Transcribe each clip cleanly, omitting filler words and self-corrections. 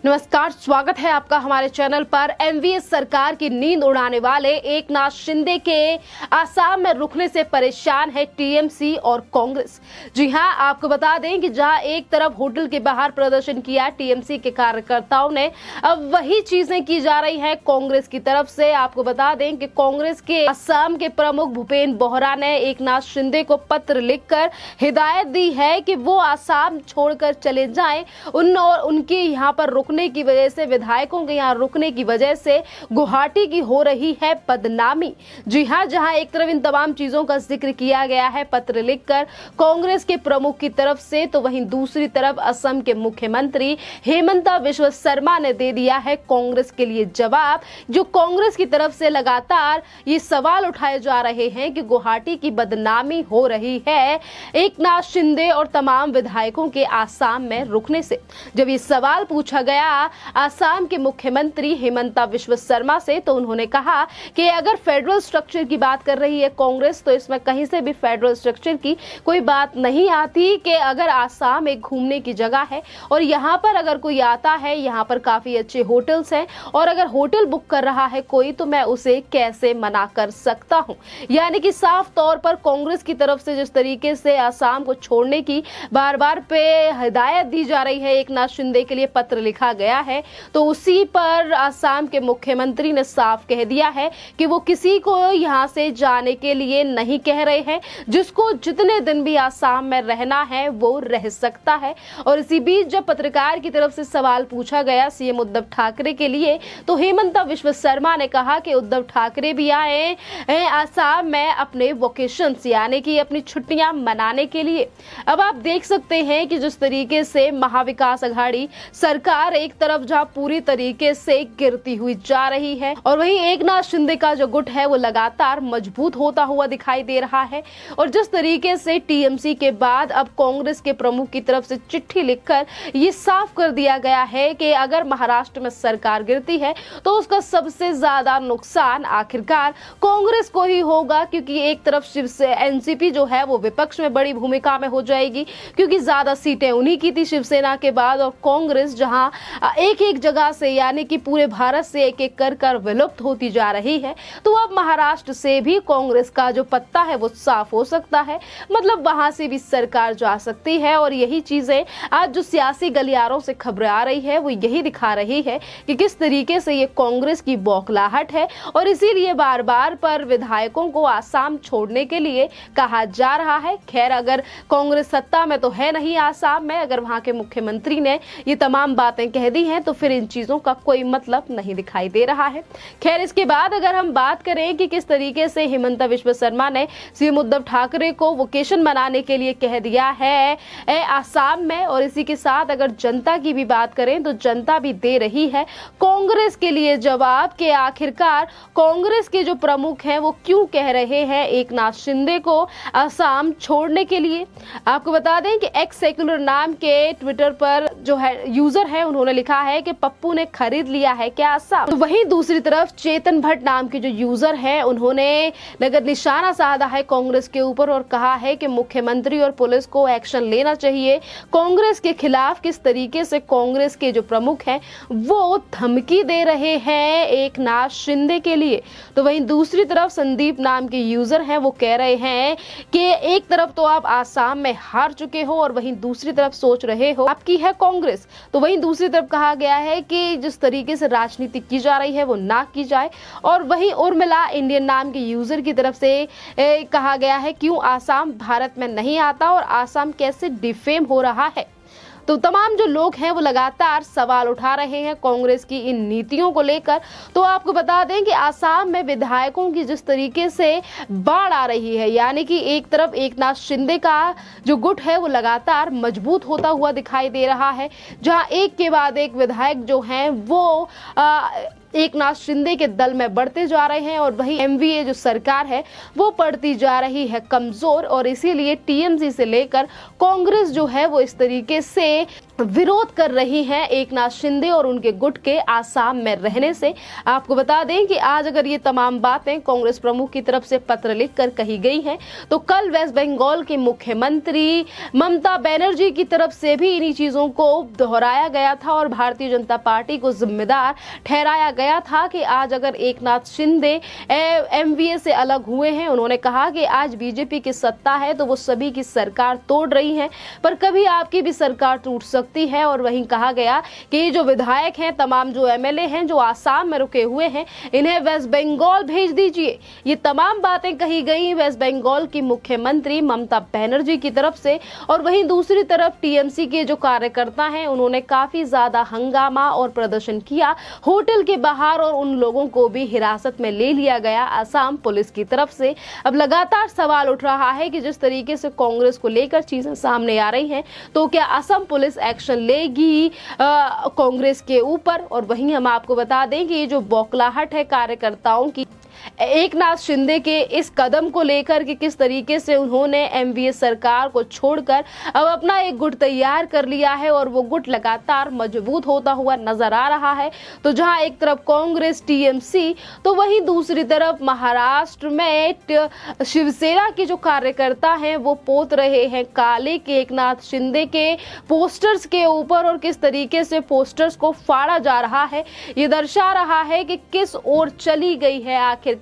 नमस्कार, स्वागत है आपका हमारे चैनल पर। एमवीएस सरकार की नींद उड़ाने वाले एकनाथ शिंदे के आसाम में रुकने से परेशान है टीएमसी और कांग्रेस। जी हां, आपको बता दें कि जहां एक तरफ होटल के बाहर प्रदर्शन किया टीएमसी के कार्यकर्ताओं ने, अब वही चीजें की जा रही है कांग्रेस की तरफ से। आपको बता दें कि कांग्रेस के असम के प्रमुख भूपेंद्र बोहरा ने एकनाथ शिंदे को पत्र लिखकर हिदायत दी है कि वो आसाम छोड़कर चले जाएं। उनकी यहाँ पर रुकने की वजह से, विधायकों के यहाँ रुकने की वजह से गुवाहाटी की हो रही है बदनामी। जी हां, जहां एक तरफ इन तमाम चीजों का जिक्र किया गया है पत्र लिखकर कांग्रेस के प्रमुख की तरफ से, तो वहीं दूसरी तरफ असम के मुख्यमंत्री हेमंता बिश्व शर्मा ने दे दिया है कांग्रेस के लिए जवाब। जो कांग्रेस की तरफ से लगातार ये सवाल उठाए जा रहे हैं कि गुवाहाटी की बदनामी हो रही है एकनाथ शिंदे और तमाम विधायकों के आसाम में रुकने से। जब ये सवाल पूछा गया आसाम के मुख्यमंत्री हेमंता बिश्व शर्मा से, तो उन्होंने कहा कि अगर फेडरल स्ट्रक्चर की बात कर रही है कांग्रेस, तो इसमें कहीं से भी फेडरल स्ट्रक्चर की कोई बात नहीं आती। कि अगर आसाम एक घूमने की जगह है और यहाँ पर अगर कोई आता है, यहाँ पर काफी अच्छे होटल्स हैं और अगर होटल बुक कर रहा है कोई, तो मैं उसे कैसे मना कर सकता हूँ। यानी कि साफ तौर पर कांग्रेस की तरफ से जिस तरीके से आसाम को छोड़ने की बार बार पे हिदायत दी जा रही है, एकनाथ शिंदे के लिए पत्र लिखा गया है, तो उसी पर आसाम के मुख्यमंत्री ने साफ कह दिया है कि वो किसी को यहां से जाने के लिए नहीं कह रहे हैं। जिसको जितने दिन भी आसाम में रहना है वो रह सकता है। और इसी बीच जब पत्रकार की तरफ से सवाल पूछा गया सीएम उद्धव ठाकरे के लिए, तो हेमंता बिश्व शर्मा ने कहा कि उद्धव ठाकरे भी आए आसाम में अपने वोकेशंस यानी कि अपनी छुट्टियां मनाने के लिए। अब आप देख सकते हैं कि जिस तरीके से महाविकास अघाड़ी सरकार एक तरफ जहां पूरी तरीके से गिरती हुई जा रही है, और वहीं एकनाथ शिंदे का जो गुट है वो लगातार मजबूत होता हुआ दिखाई दे रहा है। और जिस तरीके से टीएमसी के बाद अब कांग्रेस के प्रमुख की तरफ से चिट्ठी लिखकर ये साफ कर दिया गया है कि अगर महाराष्ट्र में सरकार गिरती है तो उसका सबसे ज्यादा नुकसान आखिरकार कांग्रेस को ही होगा, क्योंकि एक तरफ शिवसेना एनसीपी जो है वो विपक्ष में बड़ी भूमिका में हो जाएगी, क्योंकि ज्यादा सीटें उन्हीं की थी शिवसेना के बाद। और कांग्रेस जहां एक एक जगह से यानी कि पूरे भारत से एक एक कर विलुप्त होती जा रही है, तो अब महाराष्ट्र से भी कांग्रेस का जो पत्ता है वो साफ हो सकता है। मतलब वहां से भी सरकार जा सकती है। और यही चीजें आज जो सियासी गलियारों से खबरें आ रही है वो यही दिखा रही है कि किस तरीके से ये कांग्रेस की बौखलाहट है, और इसीलिए बार बार पर विधायकों को आसाम छोड़ने के लिए कहा जा रहा है। खैर, अगर कांग्रेस सत्ता में तो है नहीं आसाम में, अगर वहां के मुख्यमंत्री ने ये तमाम बातें कह दी हैं, तो फिर इन चीजों का कोई मतलब नहीं दिखाई दे रहा है। खैर, इसके बाद अगर हम बात करें कि किस तरीके से हेमंता बिश्व शर्मा ने सीएम उद्धव ठाकरे को वोकेशन मनाने के लिए कह दिया है आसाम में, और इसी के साथ अगर जनता की भी बात करें तो जनता भी दे रही है कांग्रेस के लिए जवाब कि आखिरकार कांग्रेस के जो प्रमुख हैं वो क्यों कह रहे हैं एकनाथ शिंदे को आसाम छोड़ने के लिए। आपको बता दें कि एक्स सेक्युलर नाम के ट्विटर पर जो है यूजर है, उन्होंने लिखा है कि पप्पू ने खरीद लिया है क्या आसाम। तो वहीं दूसरी तरफ चेतन भट्ट नाम के जो यूजर है, उन्होंने नगर निशाना साधा है कांग्रेस के ऊपर और कहा है कि मुख्यमंत्री और पुलिस को एक्शन लेना चाहिए कांग्रेस के खिलाफ। किस तरीके से कांग्रेस के जो प्रमुख हैं वो धमकी दे रहे हैं एकनाथ शिंदे के लिए। तो वहीं दूसरी तरफ संदीप नाम के यूजर हैं, वो कह रहे हैं कि एक तरफ तो आप आसाम में हार चुके हो और वहीं दूसरी तरफ सोच रहे हो आपकी है कांग्रेस। तो वहीं दूसरी तरफ कहा गया है कि जिस तरीके से राजनीति की जा रही है वो ना की जाए। और वहीं उर्मिला इंडियन नाम के यूजर की तरफ से कहा गया है क्यों आसाम भारत में नहीं आता और आसाम कैसे डिफेम हो रहा है। तो तमाम जो लोग हैं वो लगातार सवाल उठा रहे हैं कांग्रेस की इन नीतियों को लेकर। तो आपको बता दें कि आसाम में विधायकों की जिस तरीके से बाढ़ आ रही है, यानी कि एक तरफ एकनाथ शिंदे का जो गुट है वो लगातार मजबूत होता हुआ दिखाई दे रहा है, जहां एक के बाद एक विधायक जो हैं वो एकनाथ शिंदे के दल में बढ़ते जा रहे हैं, और वहीं एमवीए जो सरकार है वो पड़ती जा रही है कमजोर। और इसीलिए टीएमसी से लेकर कांग्रेस जो है वो इस तरीके से विरोध कर रही हैं एकनाथ शिंदे और उनके गुट के आसाम में रहने से। आपको बता दें कि आज अगर ये तमाम बातें कांग्रेस प्रमुख की तरफ से पत्र लिखकर कही गई हैं, तो कल वेस्ट बंगाल के मुख्यमंत्री ममता बनर्जी की तरफ से भी इन्हीं चीजों को दोहराया गया था और भारतीय जनता पार्टी को जिम्मेदार ठहराया गया था कि आज अगर एकनाथ शिंदे एमवीए से अलग हुए हैं, उन्होंने कहा कि आज बीजेपी की सत्ता है तो वो सभी की सरकार तोड़ रही है, पर कभी आपकी भी सरकार टूट सकती है। और वहीं कहा गया कि ये जो विधायक हैं, तमाम जो एमएलए हैं जो आसाम में रुके हुए हैं, इन्हें वेस्ट बंगाल भेज दीजिए। ये तमाम बातें कही गई वेस्ट बंगाल की मुख्यमंत्री ममता बनर्जी की तरफ से। और वहीं दूसरी तरफ टीएमसी के जो कार्यकर्ता हैं, उन्होंने काफी ज्यादा हंगामा और प्रदर्शन किया होटल के बाहर और उन लोगों को भी हिरासत में ले लिया गया आसाम पुलिस की तरफ से। अब लगातार सवाल उठ रहा है कि जिस तरीके से कांग्रेस को लेकर चीजें सामने आ रही हैं, तो क्या असम पुलिस एक्शन लेगी कांग्रेस के ऊपर। और वहीं हम आपको बता दें कि ये जो बौखलाहट है कार्यकर्ताओं की एकनाथ शिंदे के इस कदम को लेकर कि किस तरीके से उन्होंने एमवीए सरकार को छोड़कर अब अपना एक गुट तैयार कर लिया है और वो गुट लगातार मजबूत होता हुआ नजर आ रहा है। तो जहां एक तरफ कांग्रेस टीएमसी, तो वहीं दूसरी तरफ महाराष्ट्र में शिवसेना के जो कार्यकर्ता हैं वो पोत रहे हैं काले के एकनाथ शिंदे के पोस्टर्स के ऊपर। और किस तरीके से पोस्टर्स को फाड़ा जा रहा है, ये दर्शा रहा है कि किस ओर चली गई है आखिरकार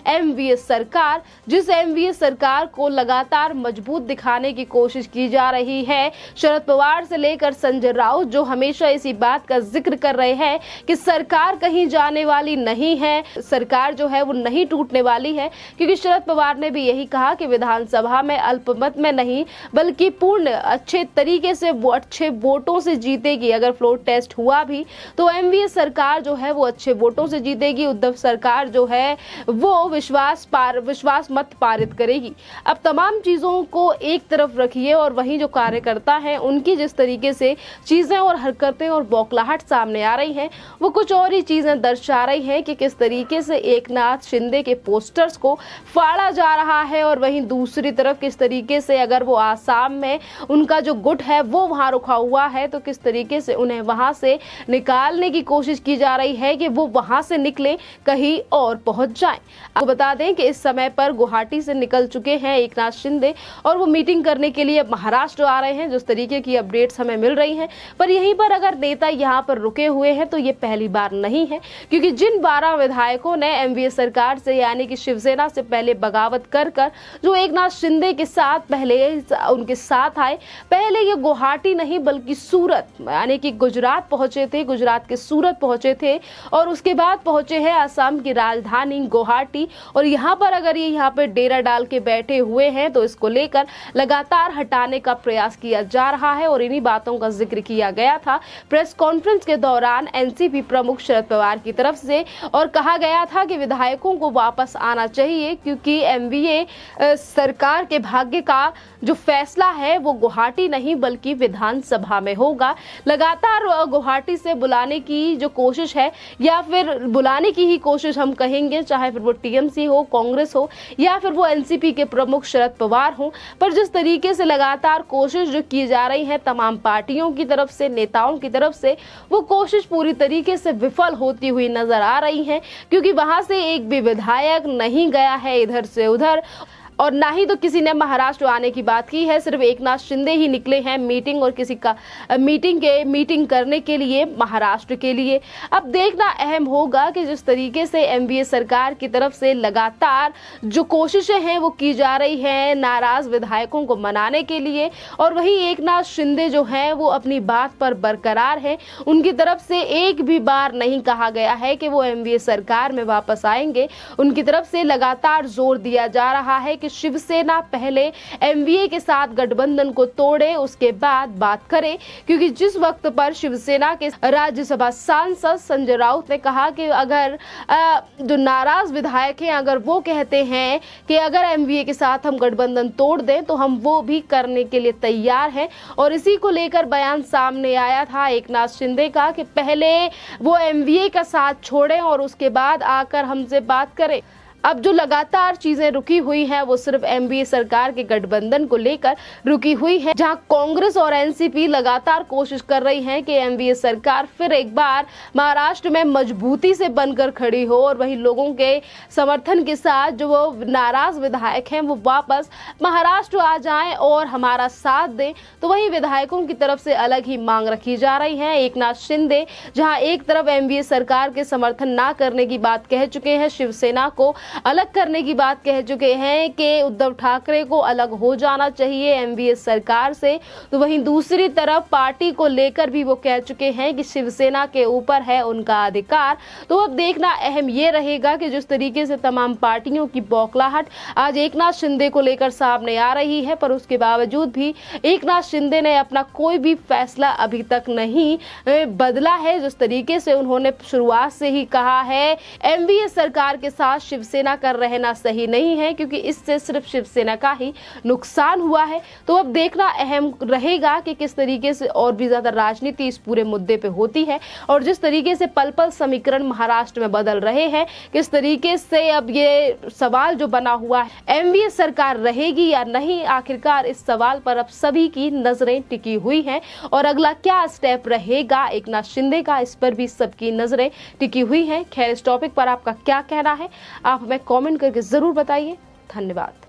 एमवीए सरकार, जिस एमवीए सरकार को लगातार मजबूत दिखाने की कोशिश की जा रही है। शरद पवार से लेकर संजय राउत जो हमेशा इसी बात का जिक्र कर रहे हैं कि सरकार कहीं जाने वाली नहीं है, सरकार जो है वो नहीं टूटने वाली है, क्योंकि शरद पवार ने भी यही कहा कि विधानसभा में अल्पमत में नहीं बल्कि पूर्ण अच्छे तरीके से अच्छे वोटों से जीतेगी। अगर फ्लोर टेस्ट हुआ भी तो एमवीए सरकार जो है वो अच्छे वोटों से जीतेगी। उद्धव सरकार जो है वो विश्वास मत पारित करेगी। अब तमाम चीजों को एक तरफ रखिए और वहीं जो कार्यकर्ता हैं उनकी जिस तरीके से चीजें और हरकतें और बौखलाहट सामने आ रही हैं, वो कुछ और ही चीजें दर्शा रही हैं कि किस तरीके से एकनाथ शिंदे के पोस्टर्स को फाड़ा जा रहा है। और वहीं दूसरी तरफ किस तरीके से अगर वो आसाम में उनका जो गुट है वो वहां रुका हुआ है, तो किस तरीके से उन्हें वहां से निकालने की कोशिश की जा रही है कि वो वहां से निकले, कहीं और पहुंच जाएं। आपको बता दें कि इस समय पर गुवाहाटी से निकल चुके हैं एकनाथ शिंदे और वो मीटिंग करने के लिए महाराष्ट्र आ रहे हैं, जिस तरीके की अपडेट्स हमें मिल रही हैं। पर यहीं पर अगर नेता यहां पर रुके हुए हैं तो ये पहली बार नहीं है, क्योंकि जिन 12 विधायकों ने एमवीए सरकार से यानी कि शिवसेना से पहले बगावत कर जो एकनाथ शिंदे के साथ पहले उनके साथ आए, पहले ये गुवाहाटी नहीं बल्कि सूरत यानी कि गुजरात पहुंचे थे, गुजरात के सूरत पहुंचे थे और उसके बाद पहुंचे हैं असम की राजधानी गुवाहाटी। और यहाँ पर अगर ये यहाँ पर डेरा डाल के बैठे हुए हैं तो इसको लेकर लगातार हटाने का प्रयास किया जा रहा है। और इन्हीं बातों का जिक्र किया गया था प्रेस कॉन्फ्रेंस के दौरान एनसीपी प्रमुख शरद पवार की तरफ से, और कहा गया था कि विधायकों को वापस आना चाहिए क्योंकि एमवीए सरकार के भाग्य का जो फैसला है वो गुवाहाटी नहीं बल्कि विधानसभा में होगा। लगातार गुवाहाटी से बुलाने की जो कोशिश है या फिर बुलाने की ही कोशिश हम कहेंगे, चाहे फिर वो टीएमसी हो, कांग्रेस हो या फिर वो एनसीपी के प्रमुख शरद पवार हो, पर जिस तरीके से लगातार कोशिश जो की जा रही है तमाम पार्टियों की तरफ से, नेताओं की तरफ से, वो कोशिश पूरी तरीके से विफल होती हुई नजर आ रही है, क्योंकि वहां से एक भी विधायक नहीं गया है इधर से उधर और ना ही तो किसी ने महाराष्ट्र आने की बात की है। सिर्फ एकनाथ शिंदे ही निकले हैं मीटिंग और किसी का मीटिंग करने के लिए महाराष्ट्र के लिए। अब देखना अहम होगा कि जिस तरीके से एमवीए सरकार की तरफ से लगातार जो कोशिशें हैं वो की जा रही हैं नाराज विधायकों को मनाने के लिए, और वहीं एकनाथ शिंदे जो हैं वो अपनी बात पर बरकरार है। उनकी तरफ से एक भी बार नहीं कहा गया है कि वो एमवीए सरकार में वापस आएंगे। उनकी तरफ से लगातार जोर दिया जा रहा है कि शिवसेना पहले एमवीए के साथ गठबंधन को तोड़े, उसके बाद बात करे, क्योंकि जिस वक्त पर शिवसेना के राज्यसभा सांसद संजय राउत ने कहा कि अगर जो नाराज विधायक हैं अगर वो कहते हैं कि अगर एमवीए के साथ हम गठबंधन तोड़ दें तो हम वो भी करने के लिए तैयार हैं। और इसी को लेकर बयान सामने आया था एकनाथ शिंदे का कि पहले वो एमवीए का साथ छोड़ें और उसके बाद आकर हमसे बात करें। अब जो लगातार चीजें रुकी हुई हैं वो सिर्फ एनडीए सरकार के गठबंधन को लेकर रुकी हुई है, जहां कांग्रेस और एनसीपी लगातार कोशिश कर रही हैं कि एनडीए सरकार फिर एक बार महाराष्ट्र में मजबूती से बनकर खड़ी हो और वही लोगों के समर्थन के साथ जो वो नाराज विधायक हैं वो वापस महाराष्ट्र आ जाएं और हमारा साथ दें। तो वही विधायकों की तरफ से अलग ही मांग रखी जा रही है। एकनाथ शिंदे जहां एक तरफ एनडीए सरकार के समर्थन ना करने की बात कह चुके हैं, शिवसेना को अलग करने की बात कह चुके हैं कि उद्धव ठाकरे को अलग हो जाना चाहिए एनडीए सरकार से, तो वहीं दूसरी तरफ पार्टी को लेकर भी वो कह चुके हैं कि शिवसेना के ऊपर है उनका अधिकार। तो अब देखना अहम ये रहेगा कि जिस तरीके से तमाम पार्टियों की बौखलाहट आज एकनाथ शिंदे को लेकर सामने आ रही है, पर उसके बावजूद भी एकनाथ शिंदे ने अपना कोई भी फैसला अभी तक नहीं बदला है। जिस तरीके से उन्होंने शुरुआत से ही कहा है एनडीए सरकार के साथ शिवसेना का रहना सही नहीं है, क्योंकि इससे सिर्फ शिवसेना का ही नुकसान हुआ है। तो अब देखना अहम रहेगा कि किस तरीके से और भी ज्यादा राजनीति इस पूरे मुद्दे पे होती है और जिस तरीके से पल पल समीकरण महाराष्ट्र में बदल रहे हैं, किस तरीके से अब ये सवाल जो बना हुआ है एनडीए सरकार रहेगी या नहीं, आखिरकार इस सवाल पर अब सभी की नजरें टिकी हुई हैं और अगला क्या स्टेप रहेगा एकनाथ शिंदे का, इस पर भी सबकी नजरें टिकी हुई हैं। खैर, इस टॉपिक पर आपका क्या कहना है आप हमें कमेंट करके जरूर बताइए। धन्यवाद।